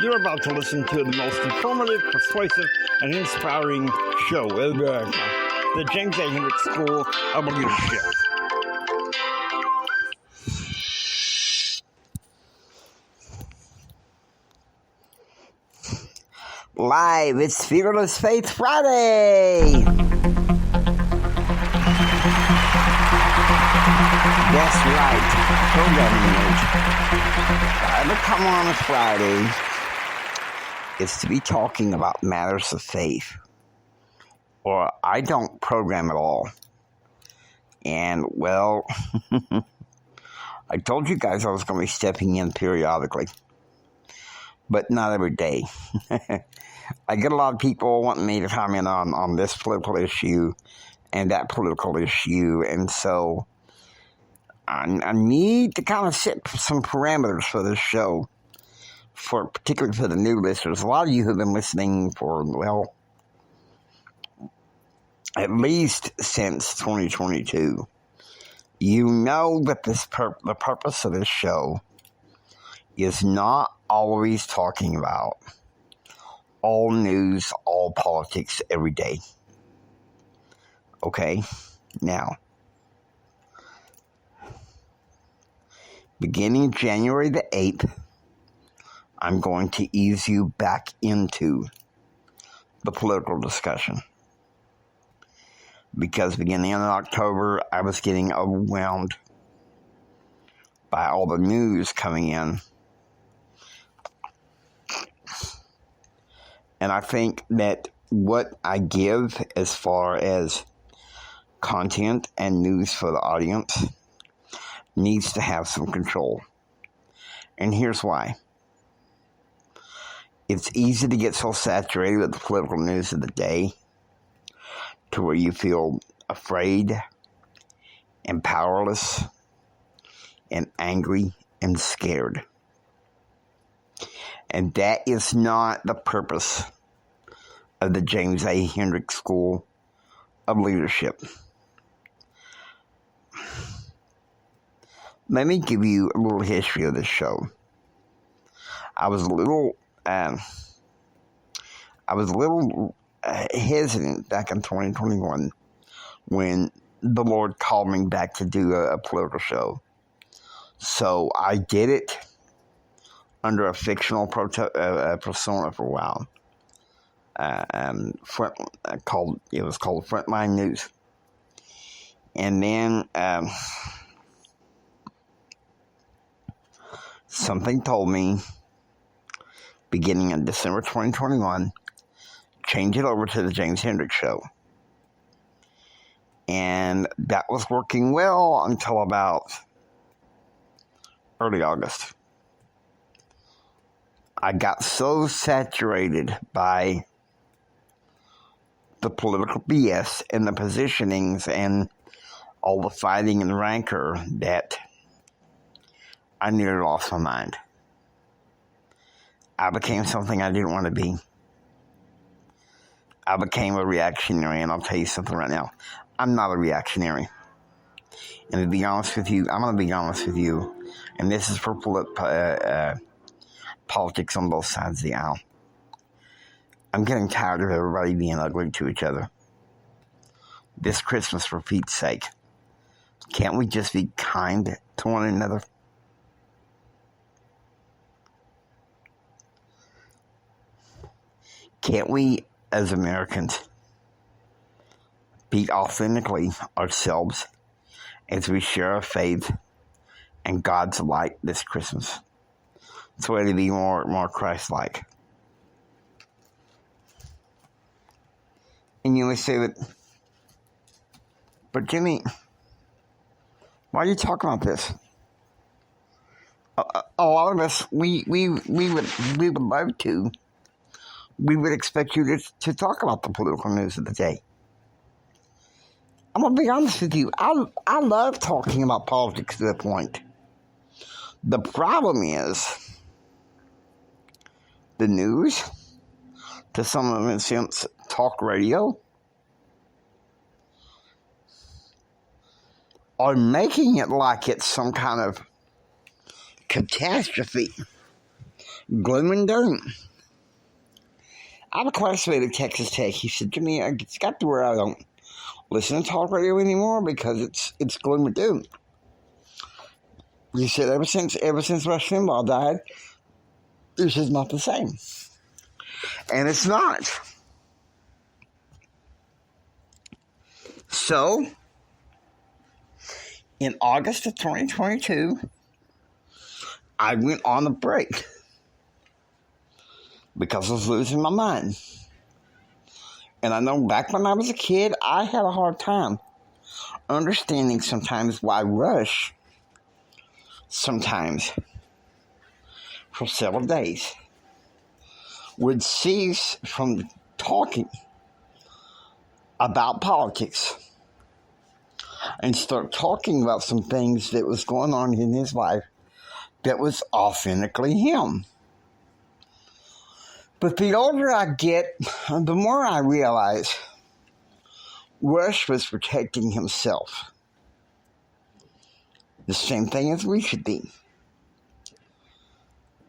You're about to listen to the most informative, persuasive, and inspiring show ever. The James A. Hendricks School of Leadership. Live, it's Fearless Faith Friday! That's right, programming age. But come on a Friday is to be talking about matters of faith. Or I don't program at all. And, well, I told you guys I was going to be stepping in periodically. But not every day. I get a lot of people wanting me to comment on this political issue and that political issue. And so I need to kind of set some parameters for this show, particularly for the new listeners. A lot of you have been listening for, well, at least since 2022. You know that the purpose of this show is not always talking about all news, all politics every day. Okay? Now, beginning January the 8th, I'm going to ease you back into the political discussion. Because beginning in October, I was getting overwhelmed by all the news coming in. And I think that what I give as far as content and news for the audience needs to have some control. And here's why. It's easy to get so saturated with the political news of the day to where you feel afraid and powerless and angry and scared. And that is not the purpose of the James A. Hendricks School of Leadership. Let me give you a little history of this show. I was a little hesitant back in 2021 when the Lord called me back to do a political show. So I did it under a fictional persona for a while. It was called Frontline News. And then something told me, beginning in December 2021, change it over to the James Hendricks Show. And that was working well until about early August. I got so saturated by the political BS and the positionings and all the fighting and rancor that I nearly lost my mind. I became something I didn't want to be. I became a reactionary, and I'll tell you something right now. I'm not a reactionary. And to be honest with you, I'm going to be honest with you, and this is for politics on both sides of the aisle. I'm getting tired of everybody being ugly to each other. This Christmas, for Pete's sake, can't we just be kind to one another? Can't we, as Americans, be authentically ourselves as we share our faith and God's light this Christmas? It's a way to be more Christ-like. And you may say that, but Jimmy, why are you talking about this? A lot of us, we would love to. We would expect you to talk about the political news of the day. I'm going to be honest with you. I love talking about politics to a point. The problem is the news, to some of them, in a sense, talk radio, are making it like it's some kind of catastrophe, gloom and doom. I have a classmate at Texas Tech. He said to me, "It's got to where I don't listen to talk radio anymore because it's gloom and doom." He said ever since Rush Limbaugh died, this is not the same, and it's not. So, in August of 2022, I went on a break because I was losing my mind. And I know back when I was a kid, I had a hard time understanding sometimes why Rush, sometimes, for several days, would cease from talking about politics and start talking about some things that was going on in his life that was authentically him. But the older I get, the more I realize Rush was protecting himself. The same thing as we should be.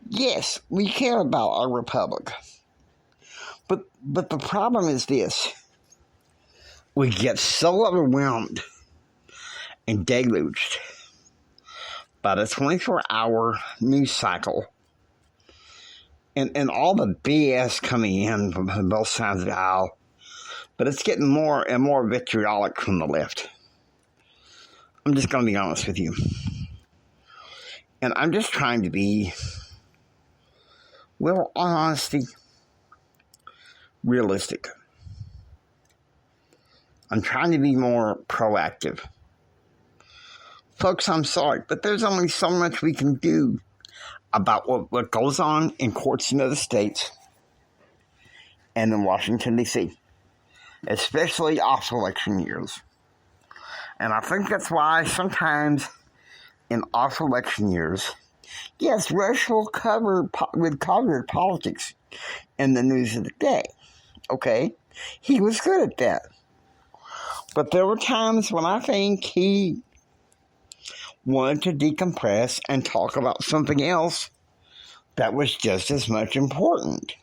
Yes, we care about our republic. But the problem is this. We get so overwhelmed and deluged by the 24-hour news cycle and all the BS coming in from both sides of the aisle. But it's getting more and more vitriolic from the left. I'm just going to be honest with you. And I'm just trying to be, well, in honesty, realistic. I'm trying to be more proactive. Folks, I'm sorry, but there's only so much we can do about what goes on in courts in other states and in Washington, D.C., especially off election years. And I think that's why sometimes in off election years, yes, Rush will cover politics in the news of the day. Okay? He was good at that. But there were times when I think he wanted to decompress and talk about something else that was just as much important.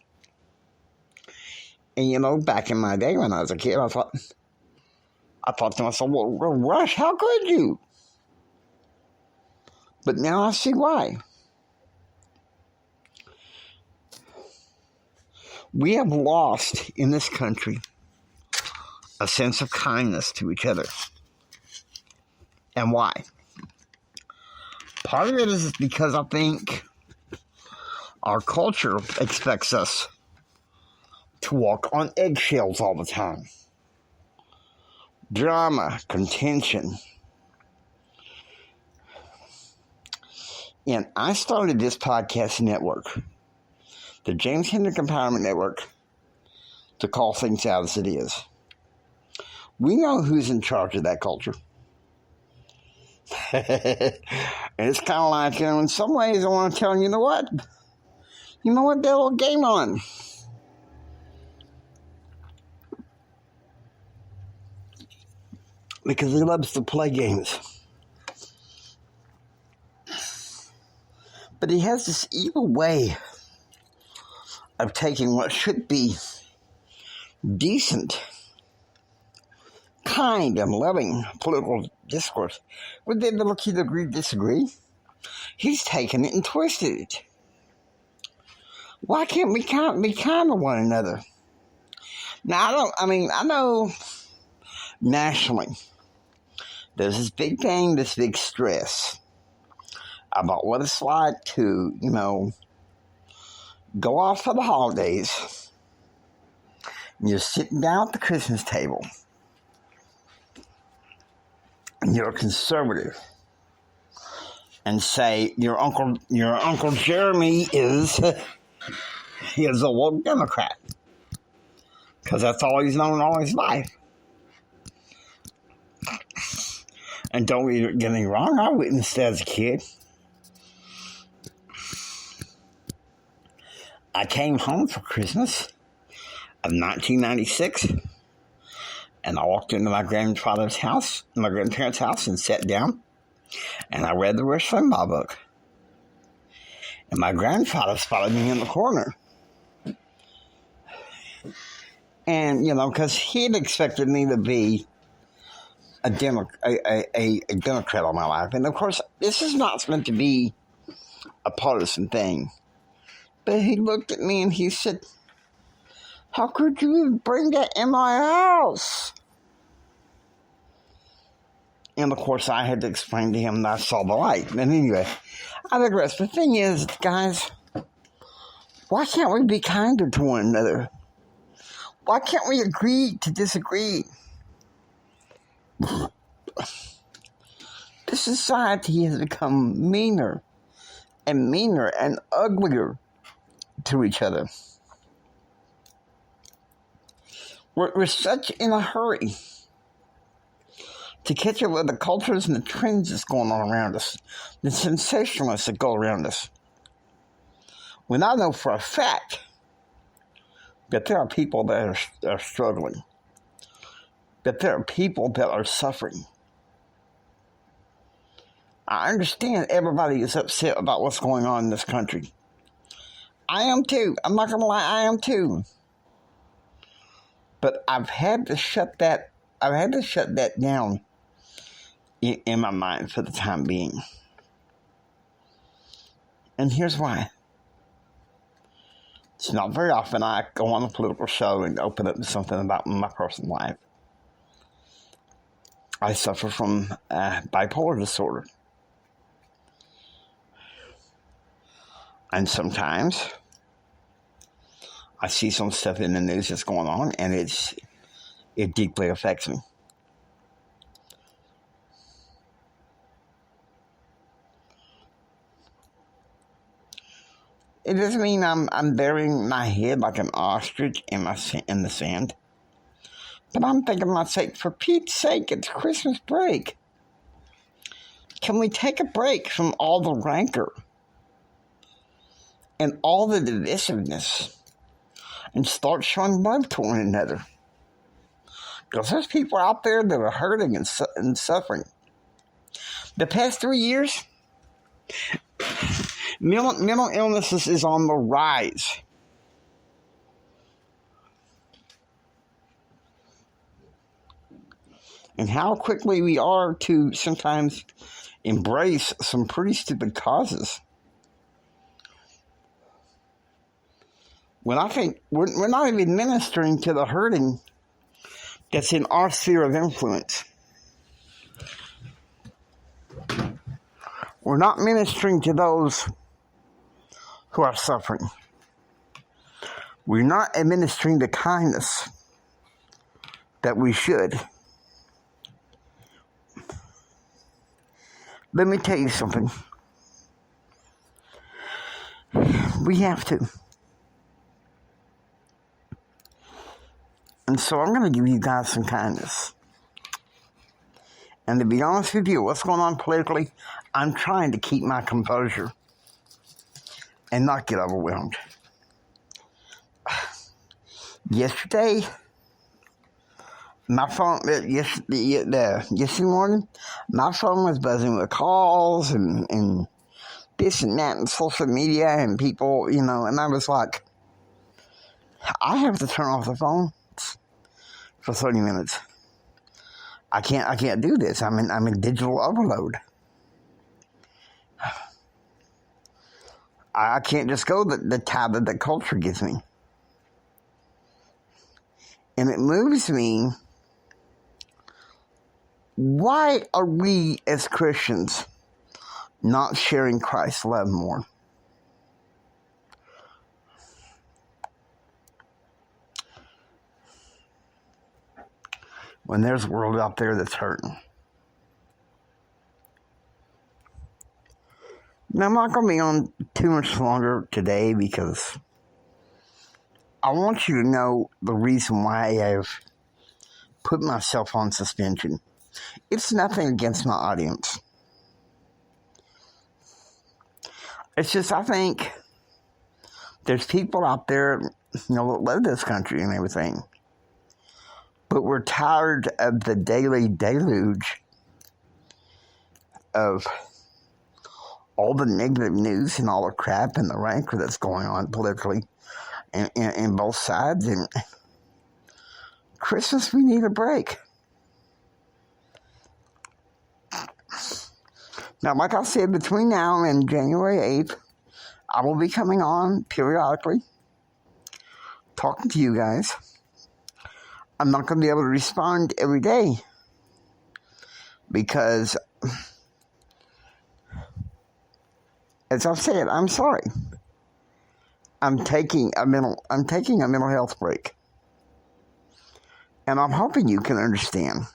And you know, back in my day when I was a kid, I thought to myself, well, Rush, how could you? But now I see why. We have lost in this country a sense of kindness to each other. And why? Part of it is because I think our culture expects us to walk on eggshells all the time. Drama, contention. And I started this podcast network, the James Hendrick Empowerment Network, to call things out as it is. We know who's in charge of that culture. And it's kind of like, in some ways I want to tell them, you know what, devil, game on. Because he loves to play games. But he has this evil way of taking what should be decent, kind, and loving political discourse, whether they look either agree or disagree, he's taken it and twisted it. Why can't we be kind to one another? Now, I know nationally, there's this big thing, this big stress about what it's like to, go off for the holidays. And you're sitting down at the Christmas table. And you're a conservative. And say your Uncle Jeremy is a woke Democrat. Because that's all he's known all his life. And don't get me wrong, I witnessed it as a kid. I came home for Christmas of 1996, And I walked into my grandparents' house, and sat down, and I read the Rush Limbaugh book. And my grandfather spotted me in the corner. And, because he had expected me to be a Democrat all my life. And, of course, this is not meant to be a partisan thing. But he looked at me and he said, "How could you bring that in my house?" And, of course, I had to explain to him that I saw the light. And anyway, I digress. The thing is, guys, why can't we be kinder to one another? Why can't we agree to disagree? This society has become meaner and uglier to each other. We're such in a hurry to catch up with the cultures and the trends that's going on around us, the sensationalists that go around us. When I know for a fact that there are people that are struggling, that there are people that are suffering. I understand everybody is upset about what's going on in this country. I am too. I'm not going to lie, I am too. But I've had to shut that down in my mind for the time being. And here's why. It's not very often I go on a political show and open up to something about my personal life. I suffer from bipolar disorder. And sometimes I see some stuff in the news that's going on, and it deeply affects me. It doesn't mean I'm burying my head like an ostrich in the sand. But I'm thinking to myself, for Pete's sake, it's Christmas break. Can we take a break from all the rancor and all the divisiveness and start showing love to one another? Because there's people out there that are hurting and suffering. The past 3 years, mental illnesses is on the rise. And how quickly we are to sometimes embrace some pretty stupid causes. When I think we're not even ministering to the hurting that's in our sphere of influence. We're not ministering to those who are suffering. We're not administering the kindness that we should. Let me tell you something. We have to. And so I'm going to give you guys some kindness. And to be honest with you, what's going on politically, I'm trying to keep my composure and not get overwhelmed. Yesterday, my phone, yesterday morning, my phone was buzzing with calls and this and that and social media and people, and I was like, I have to turn off the phone for 30 minutes. I can't do this. I'm in digital overload. I can't just go the tab that the culture gives me. And it moves me. Why are we as Christians not sharing Christ's love more? When there's a world out there that's hurting. Now, I'm not going to be on too much longer today because I want you to know the reason why I've put myself on suspension. It's nothing against my audience. It's just, I think there's people out there, that love this country and everything. But we're tired of the daily deluge of all the negative news and all the crap and the rancor that's going on politically in both sides. And Christmas, we need a break. Now, like I said, between now and January 8th, I will be coming on periodically, talking to you guys. I'm not going to be able to respond every day because, as I've said, I'm sorry. I'm taking a mental health break, and I'm hoping you can understand.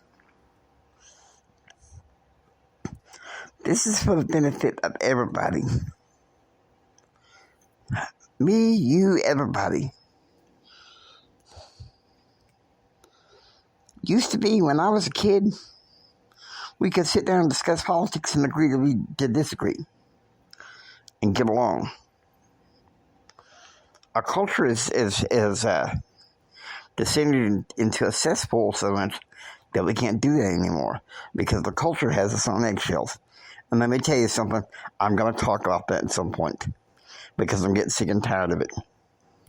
This is for the benefit of everybody. Me, you, everybody. Used to be, when I was a kid, we could sit down and discuss politics and agree to disagree and get along. Our culture is descended into a cesspool so much that we can't do that anymore because the culture has us on eggshells. And let me tell you something, I'm going to talk about that at some point because I'm getting sick and tired of it.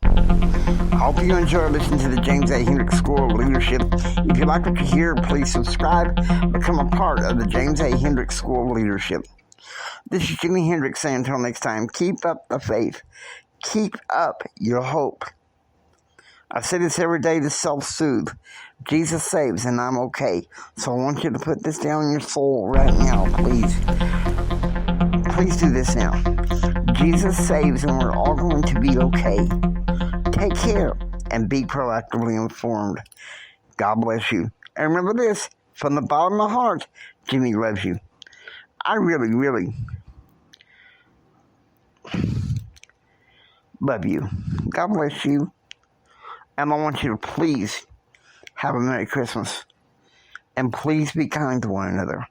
I hope you enjoy listening to the James A. Hendricks School of Leadership. If you like what you hear, please subscribe. Become a part of the James A. Hendricks School of Leadership. This is Jimi Hendrix saying until next time, keep up the faith. Keep up your hope. I say this every day to self-soothe. Jesus saves and I'm okay. So I want you to put this down in your soul right now, please. Please do this now. Jesus saves and we're all going to be okay. Take care and be proactively informed. God bless you. And remember this, from the bottom of my heart, Jimmy loves you. I really, really love you. God bless you. And I want you to please have a Merry Christmas. And please be kind to one another.